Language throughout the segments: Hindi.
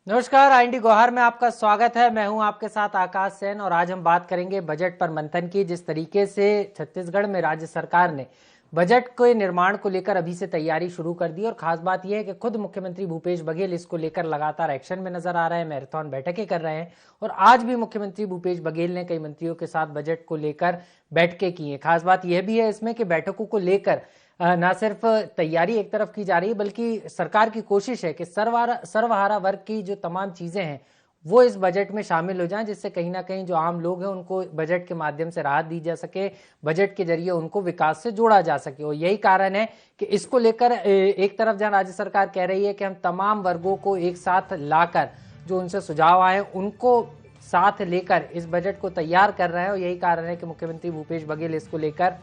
नमस्कार, आईएनडी गोहार में आपका स्वागत है। मैं हूं आपके साथ आकाश सेन और आज हम बात करेंगे बजट पर मंथन की। जिस तरीके से छत्तीसगढ़ में राज्य सरकार ने बजट के निर्माण को लेकर अभी से तैयारी शुरू कर दी और खास बात यह है कि खुद मुख्यमंत्री भूपेश बघेल इसको लेकर लगातार एक्शन में नजर आ रहे हैं, मैराथन बैठकें कर रहे हैं और आज भी मुख्यमंत्री भूपेश बघेल ने कई मंत्रियों के साथ बजट को लेकर बैठकें की हैं। खास बात यह भी है इसमें कि बैठकों को लेकर ना सिर्फ तैयारी एक तरफ की जा रही है बल्कि सरकार की कोशिश है कि सर्वहारा वर्ग की जो तमाम चीजें हैं वो इस बजट में शामिल हो जाएं, जिससे कहीं ना कहीं जो आम लोग हैं उनको बजट के माध्यम से राहत दी जा सके, बजट के जरिए उनको विकास से जोड़ा जा सके। और यही कारण है कि इसको लेकर एक तरफ जहां राज्य सरकार कह रही है कि हम तमाम वर्गों को एक साथ लाकर जो उनसे सुझाव आए उनको साथ लेकर इस बजट को तैयार कर रहे हैं और यही कारण है कि मुख्यमंत्री भूपेश बघेल इसको लेकर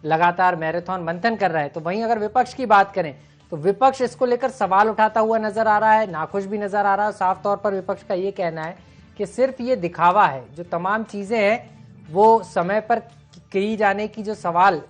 लगातार मैराथन मंथन कर रहे हैं। तो वहीं अगर विपक्ष की बात करें तो विपक्ष इसको लेकर सवाल उठाता हुआ नजर आ रहा है, नाखुश भी नजर आ रहा है। साफ तौर पर विपक्ष का ये कहना है कि सिर्फ ये दिखावा है, जो तमाम चीजें हैं वो समय पर की जाने की जो सवाल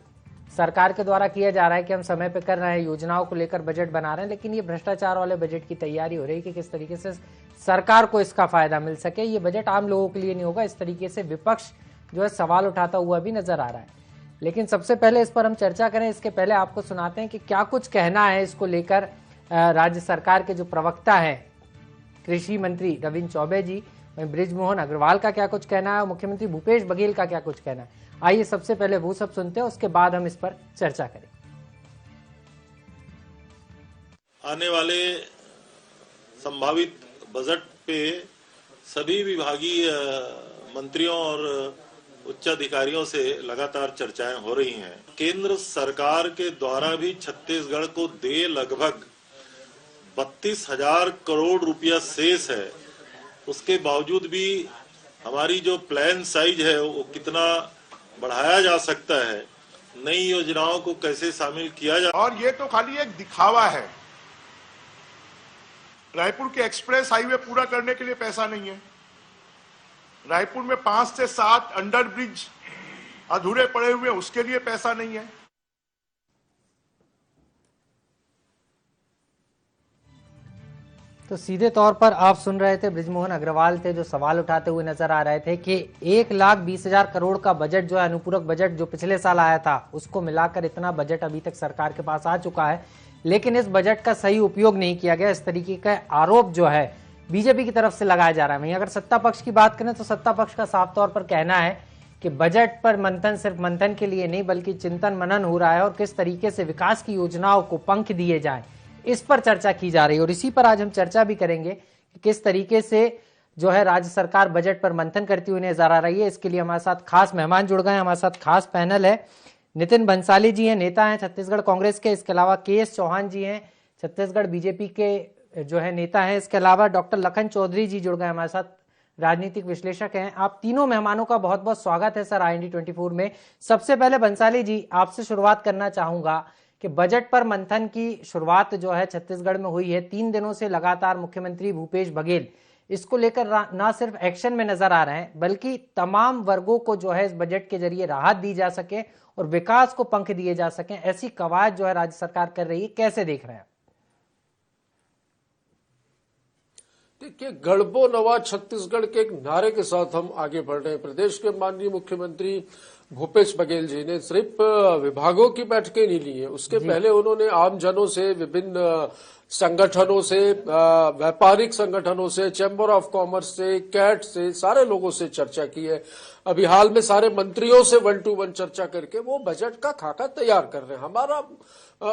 सरकार के द्वारा किया जा रहा है कि हम समय पर कर रहे हैं, योजनाओं को लेकर बजट बना रहे हैं, लेकिन ये भ्रष्टाचार वाले बजट की तैयारी हो रही है कि किस तरीके से सरकार को इसका फायदा मिल सके। ये बजट आम लोगों के लिए नहीं होगा, इस तरीके से विपक्ष जो है सवाल उठाता हुआ भी नजर आ रहा है। लेकिन सबसे पहले इस पर हम चर्चा करें, इसके पहले आपको सुनाते हैं कि क्या कुछ कहना है इसको लेकर राज्य सरकार के जो प्रवक्ता हैं कृषि मंत्री रविंद्र चौबे जी, बृजमोहन अग्रवाल का क्या कुछ कहना है, मुख्यमंत्री भूपेश बघेल का क्या कुछ कहना है। आइए सबसे पहले वो सब सुनते हैं, उसके बाद हम इस पर चर्चा करें। आने वाले संभावित बजट पे सभी विभागीय मंत्रियों और उच्च अधिकारियों से लगातार चर्चाएं हो रही हैं। केंद्र सरकार के द्वारा भी छत्तीसगढ़ को दे लगभग 32,000 करोड़ रुपया शेष है। उसके बावजूद भी हमारी जो प्लान साइज है वो कितना बढ़ाया जा सकता है, नई योजनाओं को कैसे शामिल किया जा। और ये तो खाली एक दिखावा है। रायपुर के एक्सप्रेस हाईवे पूरा करने के लिए पैसा नहीं है। रायपुर में 5 से 7 अंडर ब्रिज अधूरे पड़े हुए, उसके लिए पैसा नहीं है। तो सीधे तौर पर आप सुन रहे थे बृजमोहन अग्रवाल थे जो सवाल उठाते हुए नजर आ रहे थे कि 1,20,000 करोड़ का बजट जो है, अनुपूरक बजट जो पिछले साल आया था उसको मिलाकर इतना बजट अभी तक सरकार के पास आ चुका है, लेकिन इस बजट का सही उपयोग नहीं किया गया। इस तरीके का आरोप जो है बीजेपी की तरफ से लगाया जा रहा है। वहीं अगर सत्ता पक्ष की बात करें तो सत्ता पक्ष का साफ तौर पर कहना है कि बजट पर मंथन सिर्फ मंथन के लिए नहीं बल्कि चिंतन मनन हो रहा है और किस तरीके से विकास की योजनाओं को पंख दिए जाएं, इस पर चर्चा की जा रही है। और इसी पर आज हम चर्चा भी करेंगे कि किस तरीके से जो है राज्य सरकार बजट पर मंथन करती हुई नजर आ रही है। इसके लिए हमारे साथ खास मेहमान जुड़ गए हैं, हमारे साथ खास पैनल है। नितिन भंसाली जी हैं, नेता हैं छत्तीसगढ़ कांग्रेस के। इसके अलावा KS चौहान जी हैं, छत्तीसगढ़ बीजेपी के जो है नेता है। इसके अलावा डॉक्टर लखन चौधरी जी जुड़ गए हमारे साथ, राजनीतिक विश्लेषक हैं। आप तीनों मेहमानों का बहुत बहुत स्वागत है सर IND 24 में। सबसे पहले भंसाली जी आपसे शुरुआत करना चाहूंगा कि बजट पर मंथन की शुरुआत जो है छत्तीसगढ़ में हुई है, 3 दिनों से लगातार मुख्यमंत्री भूपेश बघेल इसको लेकर ना सिर्फ एक्शन में नजर आ रहे हैं बल्कि तमाम वर्गों को जो है इस बजट के जरिए राहत दी जा सके और विकास को पंख दिए जा सके, ऐसी कवायद जो है राज्य सरकार कर रही है, कैसे देख रहे हैं? देखिए, गढ़बो नवा छत्तीसगढ़ के एक नारे के साथ हम आगे बढ़ रहे हैं। प्रदेश के माननीय मुख्यमंत्री भूपेश बघेल जी ने सिर्फ विभागों की बैठकें नहीं ली है, उसके पहले उन्होंने आमजनों से, विभिन्न संगठनों से, व्यापारिक संगठनों से, चैम्बर ऑफ कॉमर्स से, कैट से, सारे लोगों से चर्चा की है। अभी हाल में सारे मंत्रियों से 1-to-1 चर्चा करके वो बजट का खाका तैयार कर रहे हैं। हमारा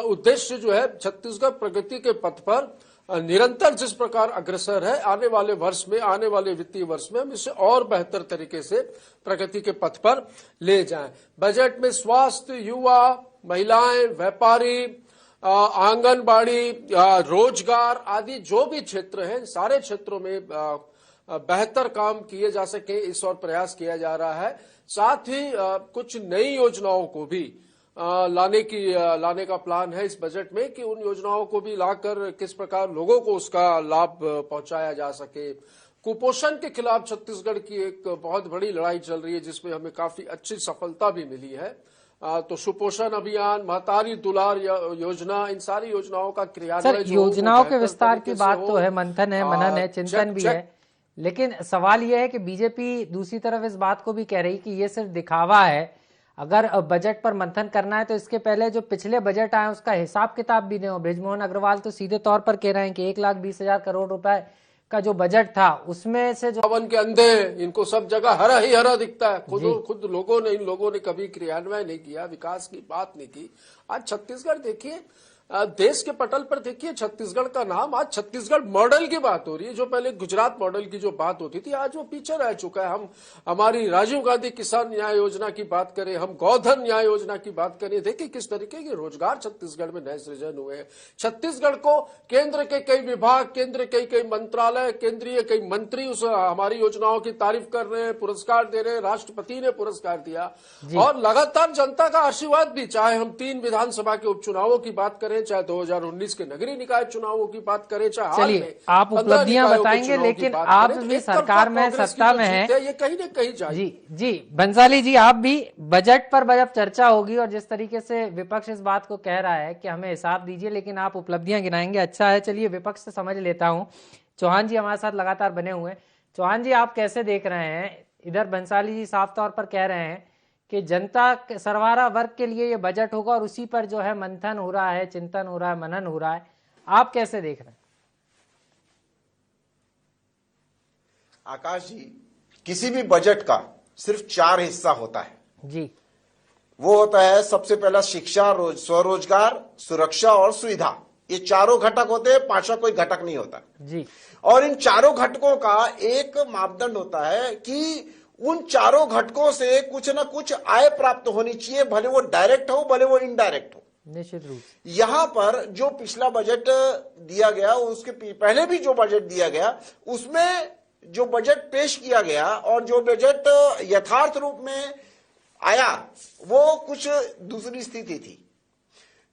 उद्देश्य जो है छत्तीसगढ़ प्रगति के पथ पर निरंतर जिस प्रकार अग्रसर है, आने वाले वर्ष में, आने वाले वित्तीय वर्ष में हम इसे और बेहतर तरीके से प्रगति के पथ पर ले जाएं। बजट में स्वास्थ्य, युवा, महिलाएं, व्यापारी, आंगनबाड़ी, रोजगार आदि जो भी क्षेत्र हैं, सारे क्षेत्रों में बेहतर काम किए जा सके, इस और प्रयास किया जा रहा है। साथ ही कुछ नई योजनाओं को भी लाने का प्लान है इस बजट में कि उन योजनाओं को भी लाकर किस प्रकार लोगों को उसका लाभ पहुंचाया जा सके। कुपोषण के खिलाफ छत्तीसगढ़ की एक बहुत बड़ी लड़ाई चल रही है जिसमें हमें काफी अच्छी सफलता भी मिली है। तो सुपोषण अभियान, महतारी दुलार योजना, इन सारी योजनाओं का क्रियान्वयन सर, योजनाओं के विस्तार की बात तो है, मंथन है, मनन है, चिंतन भी है, लेकिन सवाल यह है कि बीजेपी दूसरी तरफ इस बात को भी कह रही कि ये सिर्फ दिखावा है। अगर बजट पर मंथन करना है तो इसके पहले जो पिछले बजट आए उसका हिसाब किताब भी दें। बृजमोहन अग्रवाल तो सीधे तौर पर कह रहे हैं कि 1,20,000 करोड़ रुपए का जो बजट था उसमें से जो भवन के अंधे, इनको सब जगह हरा ही हरा दिखता है। खुद लोगों ने, इन लोगों ने कभी क्रियान्वयन नहीं किया, विकास की बात नहीं की। आज छत्तीसगढ़ देखिए, देश के पटल पर देखिए छत्तीसगढ़ का नाम, आज छत्तीसगढ़ मॉडल की बात हो रही है। जो पहले गुजरात मॉडल की जो बात होती थी, आज वो पीछे रह चुका है। हम हमारी राजीव गांधी किसान न्याय योजना की बात करें, हम गोधन न्याय योजना की बात करें, देखिए किस तरीके के रोजगार छत्तीसगढ़ में नए सृजन हुए हैं। छत्तीसगढ़ को केंद्र के कई विभाग, केंद्र के कई मंत्रालय, केंद्रीय कई मंत्री उस हमारी योजनाओं की तारीफ कर रहे हैं, पुरस्कार दे रहे हैं। राष्ट्रपति ने पुरस्कार दिया और लगातार जनता का आशीर्वाद भी, चाहे हम 3 विधानसभा के उपचुनावों की बात करें, चाहे 2019 के नगरीय निकाय चुनावों की बात करें, चाहे चलिए आप उपलब्धियां बताएंगे, लेकिन आप भी सरकार में, सत्ता में हैं, ये कहीं न कहीं जाए। जी बंसाली जी, आप भी बजट पर जब चर्चा होगी और जिस तरीके से विपक्ष इस बात को कह रहा है कि हमें हिसाब दीजिए लेकिन आप उपलब्धियां गिनाएंगे, अच्छा है। चलिए विपक्ष से समझ लेता हूं। चौहान जी हमारे साथ लगातार बने हुए हैं। चौहान जी, आप कैसे देख रहे हैं? इधर बंसाली जी साफ तौर पर कह रहे हैं कि जनता सर्वहारा वर्ग के लिए ये बजट होगा और उसी पर जो है मंथन हो रहा है, चिंतन हो रहा है, मनन हो रहा है। आप कैसे देख रहे हैं? आकाश जी, किसी भी बजट का सिर्फ 4 हिस्सा होता है जी। वो होता है सबसे पहला शिक्षा, स्वरोजगार, सुरक्षा और सुविधा। ये चारों घटक होते हैं, 5वां कोई घटक नहीं होता जी। और इन चारों घटकों का एक मापदंड होता है कि उन चारों घटकों से कुछ ना कुछ आय प्राप्त होनी चाहिए, भले वो डायरेक्ट हो भले वो इनडायरेक्ट हो। निश्चित रूप से यहां पर जो पिछला बजट दिया गया, उसके पहले भी जो बजट दिया गया, उसमें जो बजट पेश किया गया और जो बजट यथार्थ रूप में आया वो कुछ दूसरी स्थिति थी।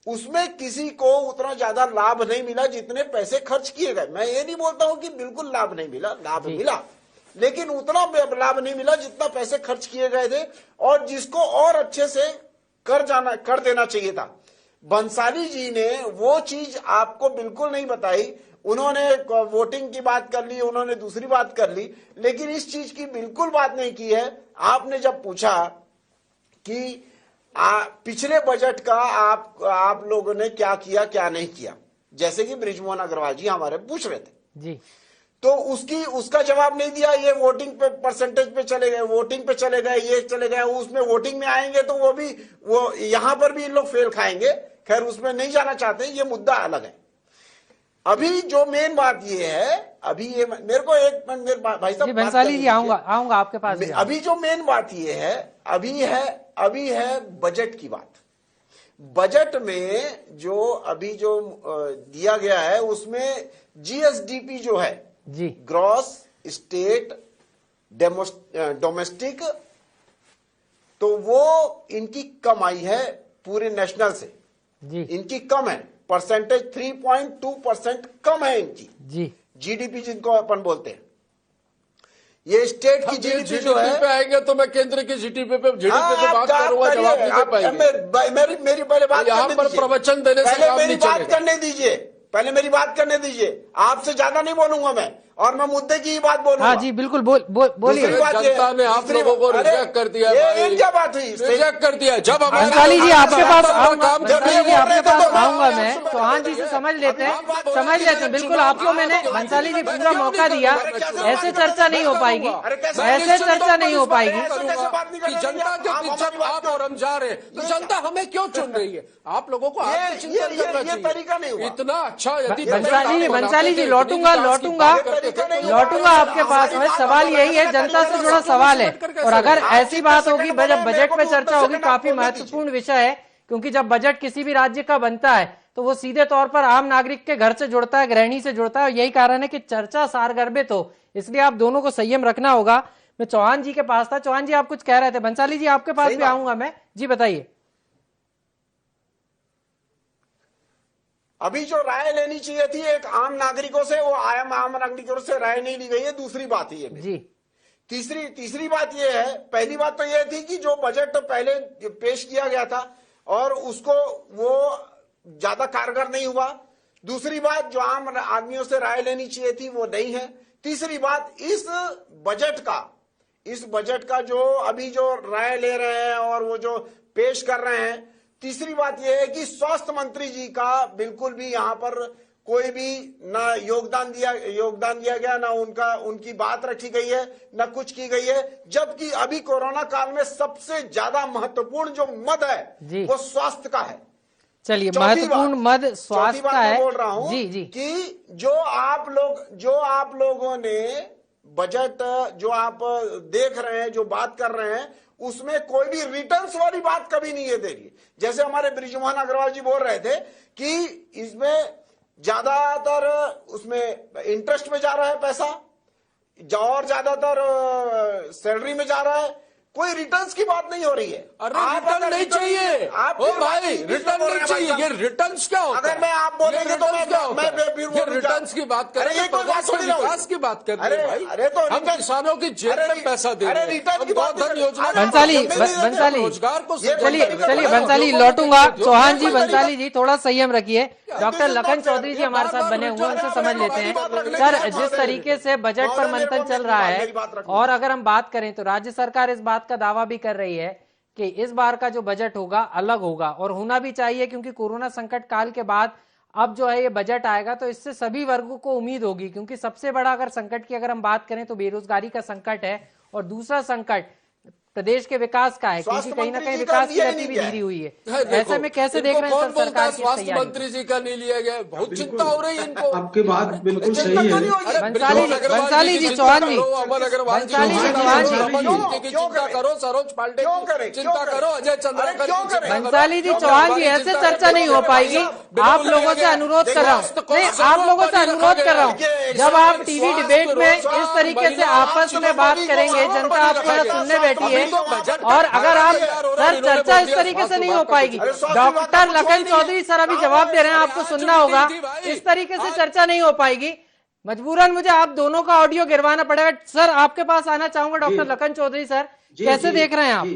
उसमें किसी को उतना ज्यादा लाभ नहीं मिला जितने पैसे खर्च किए गए। मैं ये नहीं बोलता हूं कि बिल्कुल लाभ नहीं मिला, लाभ मिला, लेकिन उतना लाभ नहीं मिला जितना पैसे खर्च किए गए थे और जिसको और अच्छे से कर देना चाहिए था। बंसाली जी ने वो चीज आपको बिल्कुल नहीं बताई। उन्होंने वोटिंग की बात कर ली, उन्होंने दूसरी बात कर ली, लेकिन इस चीज की बिल्कुल बात नहीं की है। आपने जब पूछा कि पिछले बजट का आप लोगों ने क्या किया क्या नहीं किया, जैसे कि बृजमोहन अग्रवाल जी हमारे पूछ रहे थे जी, तो उसका जवाब नहीं दिया। ये वोटिंग पे परसेंटेज पे चले गए, वोटिंग पे चले गए, ये चले गए, उसमें वोटिंग में आएंगे तो वो यहां पर भी इन लोग फेल खाएंगे। खैर उसमें नहीं जाना चाहते, ये मुद्दा अलग है। अभी जो मेन बात ये है, अभी ये मेरे को एक मेरे भाई साहब बंसाली जी आऊंगा आपके पास। अभी जो मेन बात ये है, अभी है बजट की बात। बजट में जो अभी जो दिया गया है उसमें जीएसडीपी जो है जी, ग्रॉस स्टेट डोमेस्टिक, तो वो इनकी कम आई है पूरे नेशनल से जी, इनकी कम है। परसेंटेज 3.2% कम है इनकी जी। जीडीपी जिनको अपन बोलते हैं। ये स्टेट की जीडीपी जो है पे आएंगे तो मैं केंद्र की जीडीपी पे बात करूंगा, जवाब नहीं दे पाएंगे। मेरी पहले बात यहाँ पर प्रवचन देने से पहले काम मेरी नहीं बात चलेगा। करने दीजिए, पहले मेरी बात करने दीजिए। आपसे ज्यादा नहीं बोलूंगा मैं, और मैं मुद्दे की ही बात बोलूंगा। हाँ जी बिल्कुल, बोलिए। जनता ने आप लोगों को रिजेक्ट कर दिया, ये क्या बात हुई? रिजेक्ट कर दिया। जब बंसाली जी आपके पास आऊंगा, बंसाली जी आपके पास आऊंगा मैं। चौहान जी से समझ लेते हैं, बिल्कुल आपको मैंने बंसाली जी पूरा मौका दिया। ऐसे चर्चा नहीं हो पाएगी, ऐसे चर्चा नहीं हो पाएगी। कि जनता के पीछे आप और हम जा रहे हैं तो जनता हमें क्यों चुन रही है? आप लोगों को ये तरीका नहीं हुआ। इतना अच्छा यदि बंसाली जी लौटूंगा आपके पास में। सवाल यही है, जनता से जुड़ा सवाल है, और अगर ऐसी बात होगी जब बजट पे चर्चा होगी, काफी महत्वपूर्ण विषय है, क्योंकि जब बजट किसी भी राज्य का बनता है तो वो सीधे तौर पर आम नागरिक के घर से जुड़ता है, गृहिणी से जुड़ता है, और यही कारण है कि चर्चा सारगर्भित हो। इसलिए आप दोनों को संयम रखना होगा। मैं चौहान जी के पास था। चौहान जी आप कुछ कह रहे थे। बंसाली जी आपके पास भी आऊंगा मैं। जी बताइए। अभी जो राय लेनी चाहिए थी एक आम नागरिकों से, वो आम नागरिकों से राय नहीं ली गई है। दूसरी बात है ये जी, तीसरी बात यह है, पहली बात तो यह थी कि जो बजट पहले पेश किया गया था और उसको वो ज्यादा कारगर नहीं हुआ। दूसरी बात, जो आम आदमियों से राय लेनी चाहिए थी वो नहीं है। तीसरी बात, इस बजट का जो अभी जो राय ले रहे हैं और वो जो पेश कर रहे हैं, तीसरी बात यह है कि स्वास्थ्य मंत्री जी का बिल्कुल भी यहां पर कोई भी ना योगदान दिया गया, ना उनकी बात रखी गई है, ना कुछ की गई है। जबकि अभी कोरोना काल में सबसे ज्यादा महत्वपूर्ण जो मद है वो स्वास्थ्य का है। चलिए, महत्वपूर्ण मद स्वास्थ्य का है। बोल रहा हूं जी कि जो आप लोगों ने बजट जो आप देख रहे हैं, जो बात कर रहे हैं, उसमें कोई भी रिटर्न्स वाली बात कभी नहीं है दे रही। जैसे हमारे बृजमोहन अग्रवाल जी बोल रहे थे कि इसमें ज्यादातर उसमें इंटरेस्ट में जा रहा है पैसा और ज्यादातर सैलरी में जा रहा है, कोई रिटर्न्स की बात नहीं हो रही है। अरे रिटर्न नहीं चाहिए, ओ भाई रिटर्न नहीं चाहिए। ये रिटर्न्स क्या होता है? अगर मैं आप बोलेंगे तो मैं रिटर्न्स की बात कर रहे हैं, विकास की बात कर रहे हैं भाई। अरे तो हम किसानों की जेब में पैसा दे रहे हैं, गोधन योजना बंसाली रोजगार को। चलिए बंसाली लौटूंगा। चौहान जी, बंसाली जी थोड़ा संयम रखिए। डॉक्टर लखन चौधरी जी हमारे साथ बने हुए, उनसे समझ लेते हैं। सर, जिस तरीके से बजट पर मंथन चल रहा है और अगर हम बात करें तो राज्य सरकार इस बात का दावा भी कर रही है कि इस बार का जो बजट होगा अलग होगा और होना भी चाहिए, क्योंकि कोरोना संकट काल के बाद अब जो है ये बजट आएगा तो इससे सभी वर्गों को उम्मीद होगी। क्योंकि सबसे बड़ा अगर संकट की अगर हम बात करें तो बेरोजगारी का संकट है और दूसरा संकट प्रदेश के विकास का है, क्योंकि कहीं ना कहीं विकास की गति भी धीरी हुई है। ऐसे में कैसे देख रहे हैं सरकार की स्वास्थ्य मंत्री जी का नहीं लिया गया? बहुत चिंता हो रही है इनको। आपकी बात बिल्कुल सही है। बंसाली जी, चौहान जी, अमर अग्रवाल जी, चिंता करो, सरोज पांडे चिंता करो, अजय चंद्राकर। बंसाली जी, चौहान जी, ऐसे चर्चा नहीं हो पाएगी। आप लोगों से अनुरोध कर रहा हूँ, नहीं आप लोगों से अनुरोध कर रहा हूँ, जब आप टीवी डिबेट में इस तरीके से आपस में बात करेंगे, जनता आपको सुनने बैठी है और अगर आप सर चर्चा इस तरीके से नहीं हो पाएगी। डॉक्टर लखन चौधरी सर अभी जवाब दे रहे हैं, आपको सुनना होगा। इस तरीके से चर्चा नहीं हो पाएगी। मजबूरन मुझे आप दोनों का ऑडियो गिरवाना पड़ेगा। सर आपके पास आना चाहूंगा। डॉक्टर लखन चौधरी सर, कैसे देख रहे हैं आप?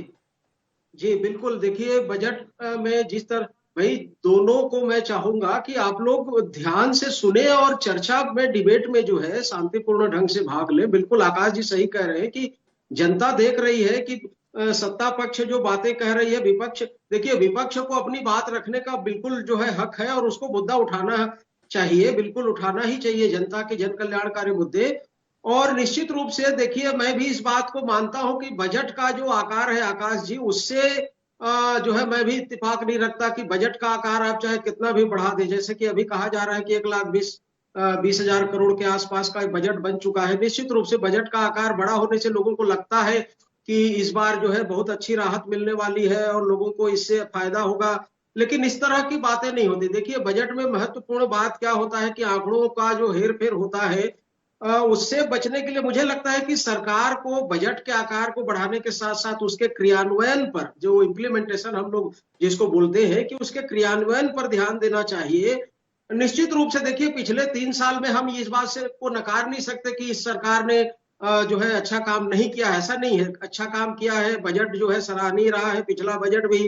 जी बिल्कुल, देखिए बजट में जिस तरह भाई दोनों को मैं चाहूंगा कि आप लोग ध्यान से सुने और चर्चा में डिबेट में जो है शांतिपूर्ण ढंग से भाग लें। बिल्कुल आकाश जी सही कह रहे हैं कि जनता देख रही है कि सत्ता पक्ष जो बातें कह रही है, विपक्ष देखिए विपक्ष को अपनी बात रखने का बिल्कुल जो है हक है और उसको मुद्दा उठाना चाहिए, बिल्कुल उठाना ही चाहिए जनता के जन कल्याणकारी मुद्दे। और निश्चित रूप से देखिए मैं भी इस बात को मानता हूं कि बजट का जो आकार है आकाश जी, उससे जो है मैं भी इत्तेफाक नहीं रखता कि बजट का आकार आप चाहे कितना भी बढ़ा दे। जैसे कि अभी कहा जा रहा है कि 1,20,000 करोड़ के आसपास का बजट बन चुका है। निश्चित रूप से बजट का आकार बड़ा होने से लोगों को लगता है कि इस बार जो है बहुत अच्छी राहत मिलने वाली है और लोगों को इससे फायदा होगा, लेकिन इस तरह की बातें नहीं होती। देखिए बजट में महत्वपूर्ण बात क्या होता है कि आंकड़ों का जो हेर फेर होता है, उससे बचने के लिए मुझे लगता है कि सरकार को बजट के आकार को बढ़ाने के साथ साथ उसके क्रियान्वयन पर, जो इम्प्लीमेंटेशन हम लोग जिसको बोलते हैं, कि उसके क्रियान्वयन पर ध्यान देना चाहिए। निश्चित रूप से देखिए पिछले 3 साल में हम इस बात से को नकार नहीं सकते कि इस सरकार ने जो है अच्छा काम नहीं किया। ऐसा नहीं है, अच्छा काम किया है, बजट जो है सराहनीय रहा है, पिछला बजट भी।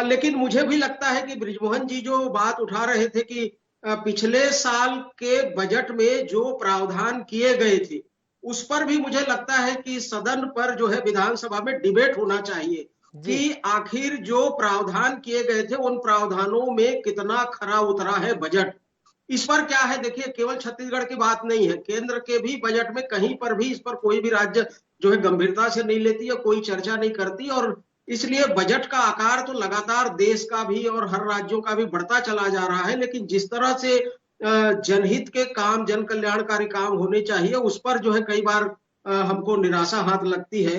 लेकिन मुझे भी लगता है कि बृजमोहन जी जो बात उठा रहे थे कि पिछले साल के बजट में जो प्रावधान किए गए थे उस पर भी मुझे लगता है कि सदन पर जो है विधानसभा में डिबेट होना चाहिए कि आखिर जो प्रावधान किए गए थे उन प्रावधानों में कितना खरा उतरा है बजट। इस पर क्या है, देखिए केवल छत्तीसगढ़ की बात नहीं है, केंद्र के भी बजट में कहीं पर भी इस पर कोई भी राज्य जो है गंभीरता से नहीं लेती है, कोई चर्चा नहीं करती। और इसलिए बजट का आकार तो लगातार देश का भी और हर राज्यों का भी बढ़ता चला जा रहा है, लेकिन जिस तरह से जनहित के काम, जन कल्याणकारी काम होने चाहिए, उस पर जो है कई बार हमको निराशा हाथ लगती है।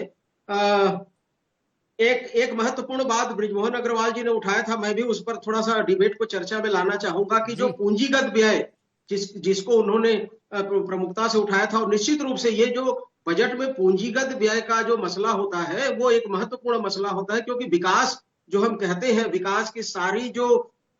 एक महत्वपूर्ण बात बृजमोहन अग्रवाल जी ने उठाया था, मैं भी उस पर थोड़ा सा डिबेट को चर्चा में लाना चाहूंगा कि जो पूंजीगत व्यय जिसको उन्होंने प्रमुखता से उठाया था, और निश्चित रूप से ये जो बजट में पूंजीगत व्यय का जो मसला होता है वो एक महत्वपूर्ण मसला होता है, क्योंकि विकास जो हम कहते हैं, विकास की सारी जो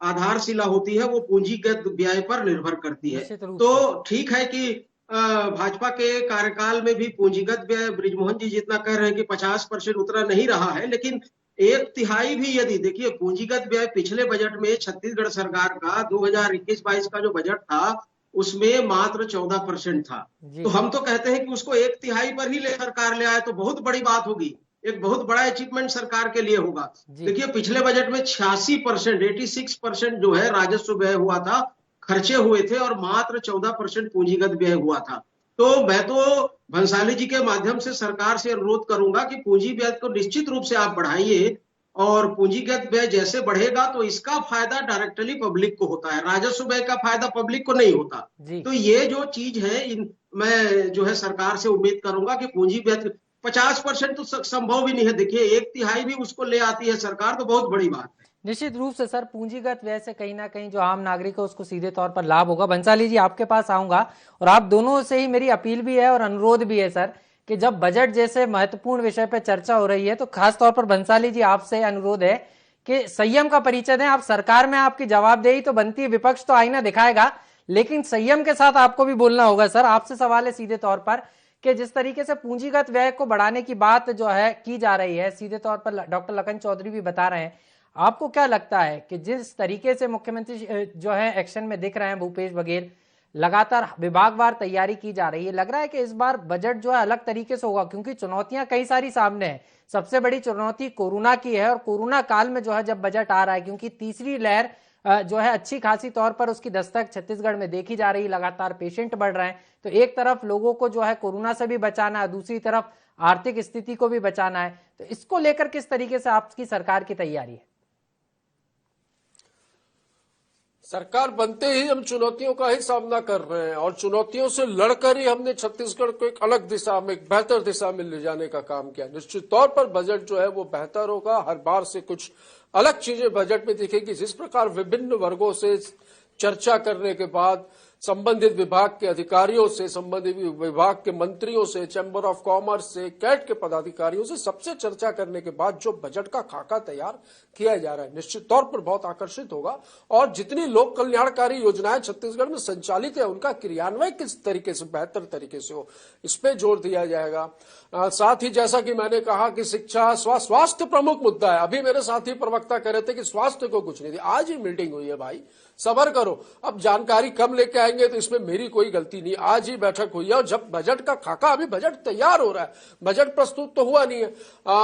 आधारशिला होती है वो पूंजीगत व्यय पर निर्भर करती है। तो ठीक है कि भाजपा के कार्यकाल में भी पूंजीगत व्यय बृजमोहन जी जितना कह रहे हैं कि 50% उतना नहीं रहा है, लेकिन 1/3 भी यदि देखिए पूंजीगत व्यय पिछले बजट में छत्तीसगढ़ सरकार का 2021-22 का जो बजट था उसमें मात्र 14% था। तो हम तो कहते हैं कि उसको 1/3 पर ही सरकार ले आए तो बहुत बड़ी बात होगी, एक बहुत बड़ा अचीवमेंट सरकार के लिए होगा। देखिए पिछले बजट में 86%, 86% जो है राजस्व व्यय हुआ था, खर्चे हुए थे, और मात्र 14% पूंजीगत व्यय हुआ था। तो मैं तो भंसाली जी के माध्यम से सरकार से अनुरोध करूंगा कि पूंजी व्यय को निश्चित रूप से आप बढ़ाइए, और पूंजीगत व्यय जैसे बढ़ेगा तो इसका फायदा डायरेक्टली पब्लिक को होता है, राजस्व व्यय का फायदा पब्लिक को नहीं होता। तो ये जो चीज है मैं जो है सरकार से उम्मीद करूंगा कि पूंजी व्यय 50% तो संभव भी नहीं है। देखिए 1/3 भी उसको ले आती है सरकार तो बहुत बड़ी बात है। निश्चित रूप से सर पूंजीगत व्यय से कहीं ना कहीं जो आम नागरिक है उसको सीधे तौर पर लाभ होगा। बंसाली जी आपके पास आऊंगा, और आप दोनों से ही मेरी अपील भी है और अनुरोध भी है सर कि जब बजट जैसे महत्वपूर्ण विषय पर चर्चा हो रही है तो खास तौर पर बंसाली जी आपसे अनुरोध है कि संयम का परिचय दें। आप सरकार में आपकी जवाबदेही तो बनती है, विपक्ष तो आईना दिखाएगा, लेकिन संयम के साथ आपको भी बोलना होगा। सर आपसे सवाल है सीधे तौर पर कि जिस तरीके से पूंजीगत व्यय को बढ़ाने की बात जो है की जा रही है, सीधे तौर पर डॉक्टर लखन चौधरी भी बता रहे हैं, आपको क्या लगता है कि जिस तरीके से मुख्यमंत्री जो है एक्शन में दिख रहे हैं भूपेश बघेल, लगातार विभागवार तैयारी की जा रही है, लग रहा है कि इस बार बजट जो है अलग तरीके से होगा, क्योंकि चुनौतियां कई सारी सामने हैं। सबसे बड़ी चुनौती कोरोना की है, और कोरोना काल में जो है जब बजट आ रहा है, क्योंकि तीसरी लहर जो है अच्छी खासी तौर पर उसकी दस्तक छत्तीसगढ़ में देखी जा रही, लगातार पेशेंट बढ़ रहे हैं, तो एक तरफ लोगों को जो है कोरोना से भी बचाना है, दूसरी तरफ आर्थिक स्थिति को भी बचाना है, तो इसको लेकर किस तरीके से आपकी सरकार की तैयारी है? सरकार बनते ही हम चुनौतियों का ही सामना कर रहे हैं, और चुनौतियों से लड़कर ही हमने छत्तीसगढ़ को एक अलग दिशा में, एक बेहतर दिशा में ले जाने का काम किया। निश्चित तौर पर बजट जो है वो बेहतर होगा, हर बार से कुछ अलग चीजें बजट में दिखेगी। जिस प्रकार विभिन्न वर्गों से चर्चा करने के बाद, संबंधित विभाग के अधिकारियों से, संबंधित विभाग के मंत्रियों से, चैंबर ऑफ कॉमर्स से, कैट के पदाधिकारियों से, सबसे चर्चा करने के बाद जो बजट का खाका तैयार किया जा रहा है निश्चित तौर पर बहुत आकर्षित होगा। और जितनी लोक कल्याणकारी योजनाएं छत्तीसगढ़ में संचालित है उनका क्रियान्वयन किस तरीके से बेहतर तरीके से हो, इस पे जोर दिया जाएगा। साथ ही जैसा कि मैंने कहा कि शिक्षा, स्वास्थ्य प्रमुख मुद्दा है। अभी मेरे साथी प्रवक्ता कह रहे थे कि स्वास्थ्य को कुछ नहीं दिया, आज ही मीटिंग हुई है भाई, सबर करो। अब जानकारी कम लेके आएंगे तो इसमें मेरी कोई गलती नहीं, आज ही बैठक हुई है, और जब बजट का खाका, अभी बजट तैयार हो रहा है, बजट प्रस्तुत तो हुआ नहीं है।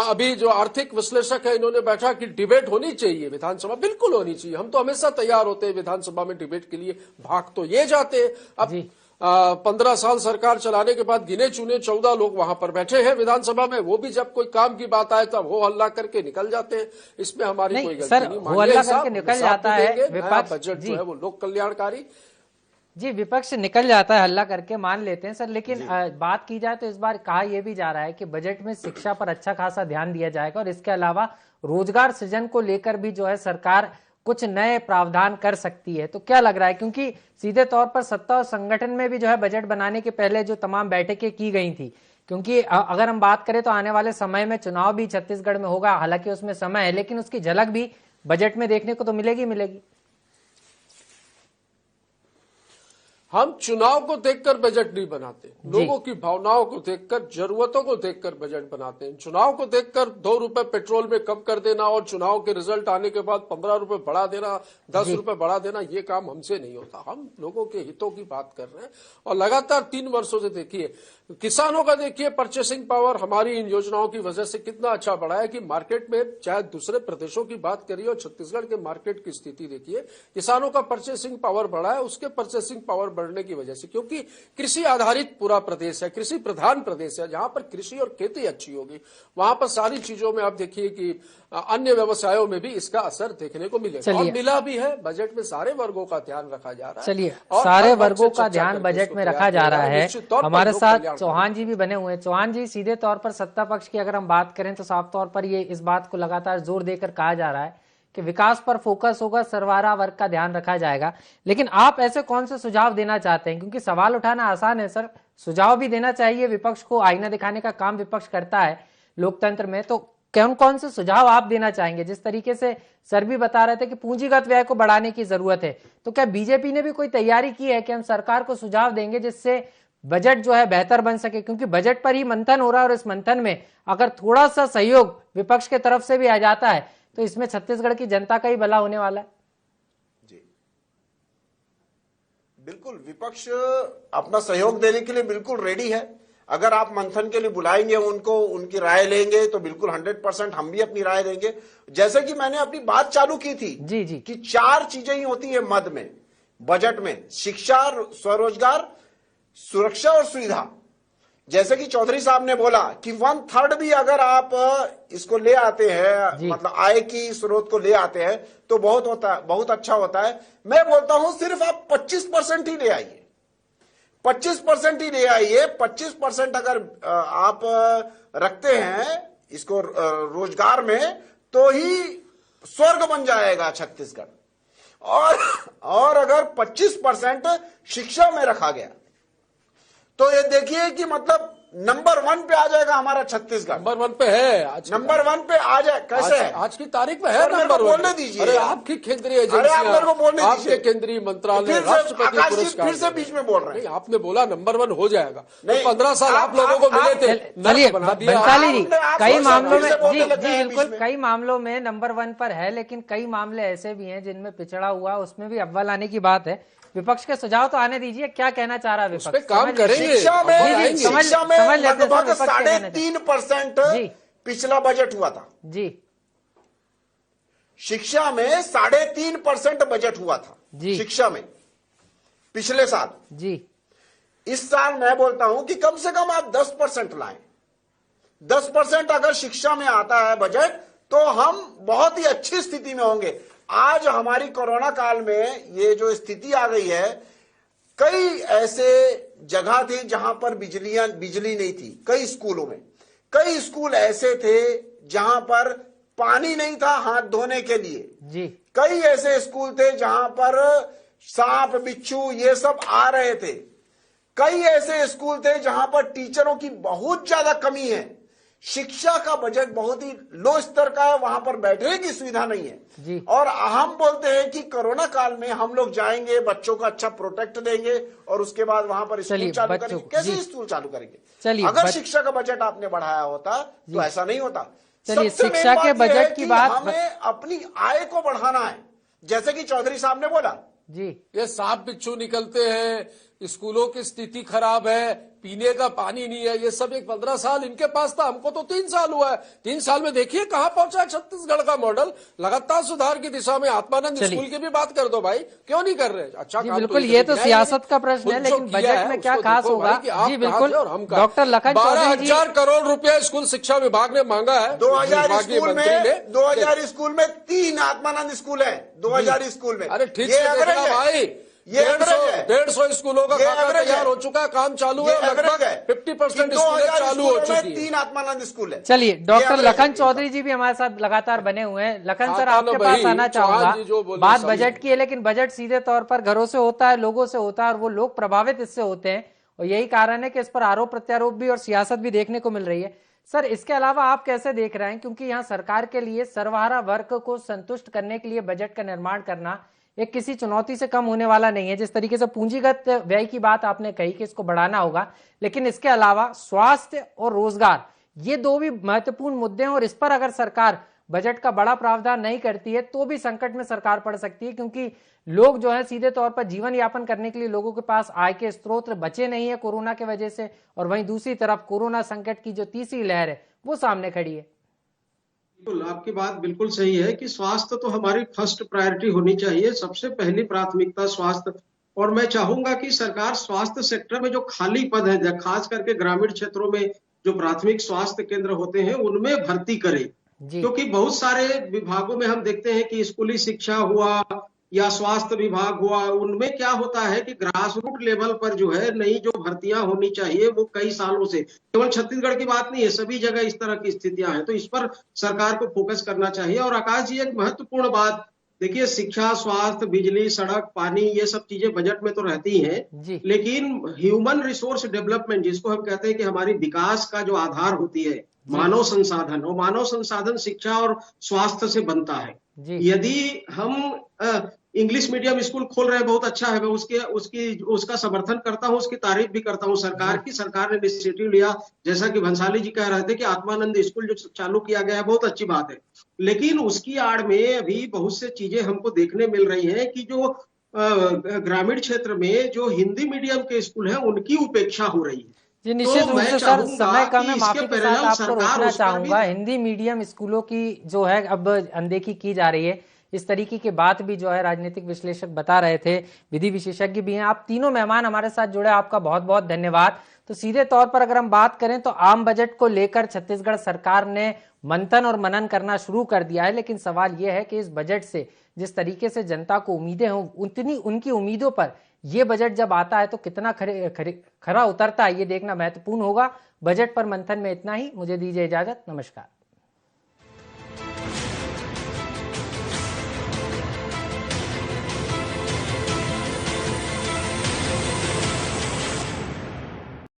अभी जो आर्थिक विश्लेषक है इन्होंने बैठा कि डिबेट होनी चाहिए विधानसभा, बिल्कुल होनी चाहिए, हम तो हमेशा तैयार होते हैं विधानसभा में डिबेट के लिए, भाग तो ये जाते हैं। अब 15 साल सरकार चलाने के बाद गिने चुने 14 लोग वहां पर बैठे हैं विधानसभा में, वो भी जब कोई काम की बात आए तब हो हल्ला करके निकल जाते हैं, इसमें हमारी कोई गलती नहीं। हो हल्ला करके निकल जाता है विपक्ष, बजट जो है वो लोक कल्याणकारी, जी विपक्ष निकल जाता है हल्ला करके, मान लेते हैं सर, लेकिन बात की जाए तो इस बार कहा यह भी जा रहा है कि बजट में शिक्षा पर अच्छा खासा ध्यान दिया जाएगा, और इसके अलावा रोजगार सृजन को लेकर भी जो है सरकार कुछ नए प्रावधान कर सकती है। तो क्या लग रहा है, क्योंकि सीधे तौर पर सत्ता और संगठन में भी जो है बजट बनाने के पहले जो तमाम बैठकें की गई थी, क्योंकि अगर हम बात करें तो आने वाले समय में चुनाव भी छत्तीसगढ़ में होगा, हालांकि उसमें समय है, लेकिन उसकी झलक भी बजट में देखने को तो मिलेगी। हम चुनाव को देखकर बजट नहीं बनाते, लोगों की भावनाओं को देखकर, जरूरतों को देखकर बजट बनाते हैं। चुनाव को देखकर 2 रुपए पेट्रोल में कम कर देना और चुनाव के रिजल्ट आने के बाद 15 रुपए बढ़ा देना, 10 रुपए बढ़ा देना, ये काम हमसे नहीं होता। हम लोगों के हितों की बात कर रहे हैं, और लगातार 3 वर्षों से देखिए, किसानों का देखिए परचेसिंग पावर हमारी इन योजनाओं की वजह से कितना अच्छा बढ़ा है कि मार्केट में, चाहे दूसरे प्रदेशों की बात करिए और छत्तीसगढ़ के मार्केट की स्थिति देखिए, किसानों का परचेसिंग पावर बढ़ा है, उसके परचेसिंग पावर बढ़ने की वजह से, क्योंकि कृषि आधारित पूरा प्रदेश है, कृषि प्रधान प्रदेश है, जहां पर कृषि और खेती अच्छी होगी वहां पर सारी चीजों में आप देखिए कि अन्य व्यवसायों में भी इसका असर देखने को मिलेगा, और मिला भी है। बजट में सारे वर्गों का ध्यान रखा जा रहा है। चलिए, सारे वर्गों का ध्यान बजट में रखा जा रहा है। हमारे साथ चौहान जी भी बने हुए हैं। चौहान जी, सीधे तौर पर सत्ता पक्ष की अगर हम बात करें तो साफ तौर पर ये इस बात को लगातार जोर देकर कहा जा रहा है कि विकास पर फोकस होगा, सर्वहारा वर्ग का ध्यान रखा जाएगा, लेकिन आप ऐसे कौन से सुझाव देना चाहते हैं? क्योंकि सवाल उठाना आसान है सर, सुझाव भी देना चाहिए, विपक्ष को आईना दिखाने का काम विपक्ष करता है लोकतंत्र में, तो कौन से सुझाव आप देना चाहेंगे? जिस तरीके से सर भी बता रहे थे कि पूंजीगत व्यय को बढ़ाने की जरूरत है, तो क्या बीजेपी ने भी कोई तैयारी की है कि हम सरकार को सुझाव देंगे जिससे बजट जो है बेहतर बन सके, क्योंकि बजट पर ही मंथन हो रहा है और इस मंथन में अगर थोड़ा सा सहयोग विपक्ष के तरफ से भी आ जाता है तो इसमें छत्तीसगढ़ की जनता का ही भला होने वाला है। जी बिल्कुल, विपक्ष अपना सहयोग देने के लिए बिल्कुल रेडी है। अगर आप मंथन के लिए बुलाएंगे उनको, उनकी राय लेंगे तो बिल्कुल 100% हम भी अपनी राय देंगे। जैसे कि मैंने अपनी बात चालू की थी जी जी कि 4 चीजें ही होती है मद में, बजट में, शिक्षा, स्वरोजगार, सुरक्षा और सुविधा। जैसे कि चौधरी साहब ने बोला कि 1/3 भी अगर आप इसको ले आते हैं, मतलब आय की स्रोत को ले आते हैं तो बहुत होता है, बहुत अच्छा होता है। मैं बोलता हूं सिर्फ आप 25% ही ले आइए, 25% ही ले आइए। 25% अगर आप रखते हैं इसको रोजगार में तो ही स्वर्ग बन जाएगा छत्तीसगढ़। और अगर 25% शिक्षा में रखा गया तो ये देखिए कि मतलब नंबर 1 पे आ जाएगा हमारा छत्तीसगढ़। नंबर 1 पे है आज, नंबर 1 पे आ जाए। कैसे है आज की तारीख में है नंबर 1 बोलने दीजिए। अरे आपकी केंद्रीय अरे आप मेरे को बोलने आपके दीजिए। केंद्रीय मंत्रालय, राष्ट्रपति पुरस्कार, फिर से बीच में बोल रहे हैं। आपने बोला नंबर 1 हो जाएगा। नहीं, 15 साल आप लोगों को मिले थे, चलिए बंसाली जी, कई मामलों में जी बिल्कुल, कई मामलों में नंबर 1 पर है, लेकिन कई मामले ऐसे भी हैं जिनमें पिछड़ा हुआ, उसमें भी अव्वल आने की बात है। विपक्ष के सुझाव तो आने दीजिए, क्या कहना चाह रहा है विपक्ष? पे काम करेंगे। शिक्षा में समझ लेते हैं, लगभग विपक्ष क्या कहना 3.5% जी। पिछला बजट हुआ था। जी शिक्षा में 3.5% बजट हुआ था जी। शिक्षा में पिछले साल। जी इस साल मैं बोलता हूं कि कम से कम आप 10% लाएं। 10% अगर शिक्षा में आता है बजट तो हम बहुत ही अच्छी स्थिति में होंगे। आज हमारी कोरोना काल में ये जो स्थिति आ गई है, कई ऐसे जगह थे जहां पर बिजली नहीं थी। कई स्कूलों में, कई स्कूल ऐसे थे जहां पर पानी नहीं था हाथ धोने के लिए जी। कई ऐसे स्कूल थे जहां पर सांप बिच्छू ये सब आ रहे थे। कई ऐसे स्कूल थे जहां पर टीचरों की बहुत ज्यादा कमी है। शिक्षा का बजट बहुत ही लो स्तर का है, वहां पर बैठने की सुविधा नहीं है जी। और हम बोलते हैं कि कोरोना काल में हम लोग जाएंगे, बच्चों को अच्छा प्रोटेक्ट देंगे और उसके बाद वहां पर स्कूल चालू करेंगे। कैसे स्कूल चालू करेंगे? अगर शिक्षा का बजट आपने बढ़ाया होता तो ऐसा नहीं होता। चलिए, शिक्षा के बजट की बात, हमें अपनी आय को बढ़ाना है, जैसे कि चौधरी साहब ने बोला जी। ये सांप बिच्छू निकलते हैं, स्कूलों की स्थिति खराब है, पीने का पानी नहीं है, ये सब एक 15 साल इनके पास था, हमको तो 3 साल हुआ है। 3 साल में देखिए कहां पहुंचा है छत्तीसगढ़ का मॉडल। लगातार सुधार की दिशा में। आत्मानंद स्कूल की भी बात कर दो भाई, क्यों नहीं कर रहे? अच्छा काम बिल्कुल, ये तो सियासत का प्रश्न है, लेकिन बजट में क्या खास होगा? जी बिल्कुल, डॉक्टर लखन चौधरी जी। 12,000 करोड़ रुपया स्कूल शिक्षा विभाग ने मांगा है। 2000 स्कूल में 3 आत्मानंद स्कूल है। 2000 स्कूल में। अरे ठीक से देखना भाई, ये एवरेज है। 150 स्कूलों का खाका तैयार हो चुका है, काम चालू है, लगभग 50% स्कूलें चालू हो चुकी है। 3 आत्मानंद स्कूल है। चलिए, डॉक्टर लखन चौधरी जी भी हमारे साथ लगातार बने हुए हैं। लखन सर, आपके पास आना चाहूंगा। बात बजट की है, लेकिन बजट सीधे तौर पर घरों से होता है, लोगों से होता है और वो लोग प्रभावित इससे होते हैं और यही कारण है कि इस पर आरोप प्रत्यारोप भी और सियासत भी देखने को मिल रही है। सर, इसके अलावा आप कैसे देख रहे हैं, क्योंकि यहाँ सरकार के लिए सर्वहारा वर्ग को संतुष्ट करने के लिए बजट का निर्माण करना एक किसी चुनौती से कम होने वाला नहीं है। जिस तरीके से पूंजीगत व्यय की बात आपने कही कि इसको बढ़ाना होगा, लेकिन इसके अलावा स्वास्थ्य और रोजगार, ये 2 भी महत्वपूर्ण मुद्दे हैं और इस पर अगर सरकार बजट का बड़ा प्रावधान नहीं करती है तो भी संकट में सरकार पड़ सकती है, क्योंकि लोग जो है सीधे तौर पर जीवन यापन करने के लिए लोगों के पास आय के स्रोत बचे नहीं है कोरोना की वजह से, और वहीं दूसरी तरफ कोरोना संकट की जो तीसरी लहर है वो सामने खड़ी है। बिल्कुल, आपकी बात बिल्कुल सही है कि स्वास्थ्य तो हमारी फर्स्ट प्रायोरिटी होनी चाहिए, सबसे पहली प्राथमिकता स्वास्थ्य। और मैं चाहूंगा कि सरकार स्वास्थ्य सेक्टर में जो खाली पद है, खास करके ग्रामीण क्षेत्रों में जो प्राथमिक स्वास्थ्य केंद्र होते हैं उनमें भर्ती करे, क्योंकि बहुत सारे विभागों में हम देखते हैं कि स्कूली शिक्षा हुआ या स्वास्थ्य विभाग हुआ, उनमें क्या होता है कि ग्रास रूट लेवल पर जो है नई जो भर्तियां होनी चाहिए वो कई सालों से, केवल छत्तीसगढ़ की बात नहीं है, सभी जगह इस तरह की स्थितियां हैं। तो इस पर सरकार को फोकस करना चाहिए। और आकाश जी, एक महत्वपूर्ण बात देखिए, शिक्षा, स्वास्थ्य, बिजली, सड़क, पानी, ये सब चीजें बजट में तो रहती हैं, लेकिन ह्यूमन रिसोर्स डेवलपमेंट, जिसको हम कहते हैं कि हमारी विकास का जो आधार होती है मानव संसाधन, और मानव संसाधन शिक्षा और स्वास्थ्य से बनता है। यदि हम इंग्लिश मीडियम स्कूल खोल रहे हैं, बहुत अच्छा है, मैं उसका समर्थन करता हूं, उसकी तारीफ भी करता हूं। सरकार ने इनिशिएटिव लिया, जैसा कि भंसाली जी कह रहे थे कि आत्मानंद स्कूल जो चालू किया गया है बहुत अच्छी बात है, लेकिन उसकी आड़ में अभी बहुत से चीजें हमको देखने मिल रही हैं कि जो ग्रामीण क्षेत्र में जो हिंदी मीडियम के स्कूल हैं उनकी उपेक्षा हो रही है। जी निश्चित रूप से सर, समय कम है, माफी के साथ आपको सरकार रोकना उस पर चाहूंगा। हिंदी मीडियम स्कूलों की जो है अब अनदेखी की जा रही है, इस तरीके की बात भी जो है राजनीतिक विश्लेषक बता रहे थे, विधि विशेषज्ञ भी हैं। आप तीनों मेहमान हमारे साथ जुड़े, आपका बहुत बहुत धन्यवाद। तो सीधे तौर पर अगर हम बात करें तो आम बजट को लेकर छत्तीसगढ़ सरकार ने मंथन और मनन करना शुरू कर दिया है, लेकिन सवाल यह है कि इस बजट से जिस तरीके से जनता को उम्मीदें हों, उतनी उनकी उम्मीदों पर ये बजट जब आता है तो कितना खरा उतरता है, ये देखना महत्वपूर्ण होगा। बजट पर मंथन में इतना ही, मुझे दीजिए इजाजत, नमस्कार।